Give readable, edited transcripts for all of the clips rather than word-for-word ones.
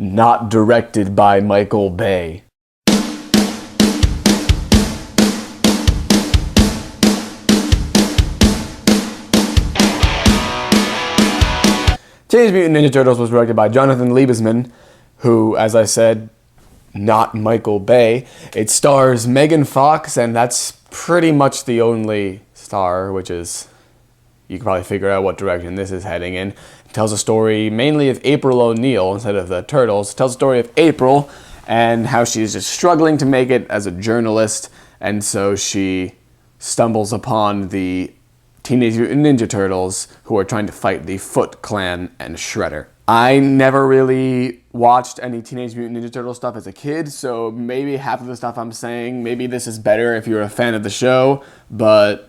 not directed by Michael Bay. Teenage Mutant Ninja Turtles was directed by Jonathan Liebesman, who, as I said, not Michael Bay. It stars Megan Fox, and that's pretty much the only star, which is, you can probably figure out what direction this is heading in. It tells a story mainly of April O'Neil instead of the Turtles. It tells a story of April and how she's just struggling to make it as a journalist, and so she stumbles upon the Teenage Mutant Ninja Turtles, who are trying to fight the Foot Clan and Shredder. I never really watched any Teenage Mutant Ninja Turtle stuff as a kid, so maybe half of the stuff I'm saying, maybe this is better if you're a fan of the show, but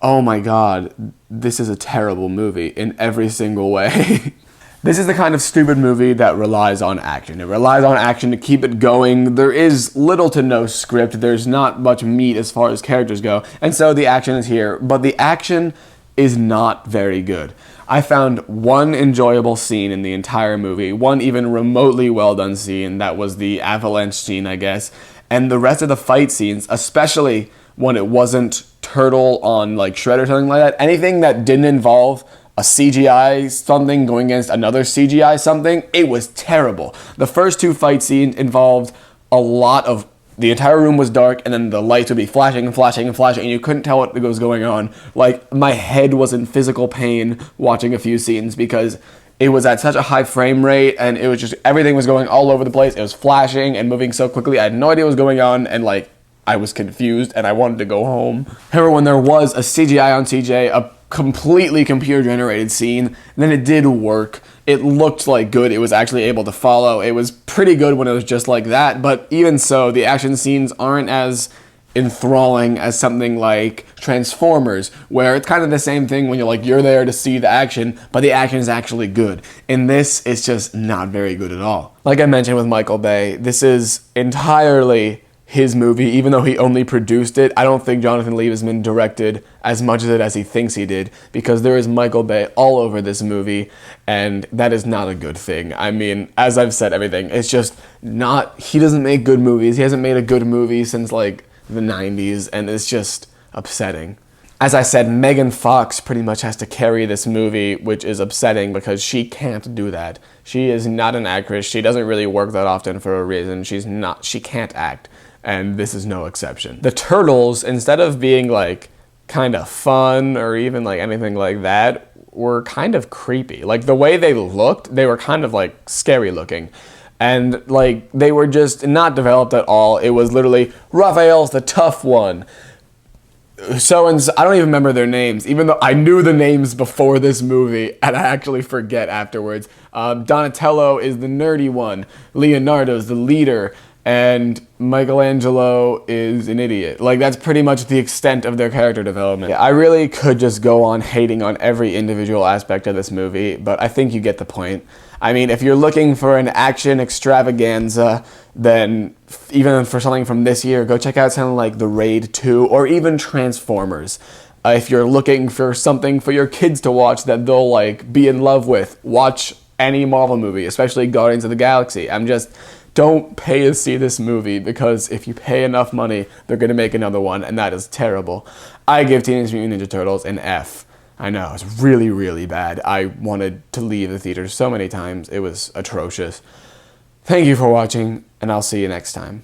oh my god, this is a terrible movie in every single way. This is the kind of stupid movie that relies on action. It relies on action to keep it going. There is little to no script. There's not much meat as far as characters go. And so the action is here, but the action is not very good. I found one enjoyable scene in the entire movie, one even remotely well done scene. That was the avalanche scene, I guess. And the rest of the fight scenes, especially when it wasn't Turtle on like Shredder or something like that, anything that didn't involve a CGI something going against another CGI something, it was terrible. The first two fight scenes involved a lot of, the entire room was dark and then the lights would be flashing and flashing and flashing and you couldn't tell what was going on. Like, my head was in physical pain watching a few scenes because it was at such a high frame rate and it was just, everything was going all over the place. It was flashing and moving so quickly. I had no idea what was going on, and like, I was confused and I wanted to go home. However, when there was a CGI on CJ, a completely computer generated scene, then it did work. It looked like good. It was actually able to follow. It was pretty good when it was just like that, but even so, the action scenes aren't as enthralling as something like Transformers, where it's kind of the same thing when you're there to see the action, but the action is actually good. In this, it's just not very good at all. Like I mentioned with Michael Bay, this is entirely his movie, even though he only produced it. I don't think Jonathan Liebesman directed as much of it as he thinks he did, because there is Michael Bay all over this movie, and that is not a good thing. I mean, as I've said everything, it's just not, he doesn't make good movies. He hasn't made a good movie since like the 90s, and it's just upsetting. As I said, Megan Fox pretty much has to carry this movie, which is upsetting because she can't do that. She is not an actress. She doesn't really work that often for a reason. She can't act. And this is no exception. The Turtles, instead of being like kind of fun or even like anything like that, were kind of creepy. Like the way they looked, they were kind of like scary looking. And like they were just not developed at all. It was literally, Raphael's the tough one. And I don't even remember their names, even though I knew the names before this movie and I actually forget afterwards. Donatello is the nerdy one. Leonardo's the leader. And Michelangelo is an idiot. Like, that's pretty much the extent of their character development. I really could just go on hating on every individual aspect of this movie, but I think you get the point. I mean, if you're looking for an action extravaganza, then even for something from this year, go check out something like The Raid 2 or even Transformers. If you're looking for something for your kids to watch that they'll like be in love with, watch any Marvel movie, especially Guardians of the Galaxy. Don't pay to see this movie, because if you pay enough money, they're going to make another one, and that is terrible. I give Teenage Mutant Ninja Turtles an F. I know, it's really, really bad. I wanted to leave the theater so many times. It was atrocious. Thank you for watching, and I'll see you next time.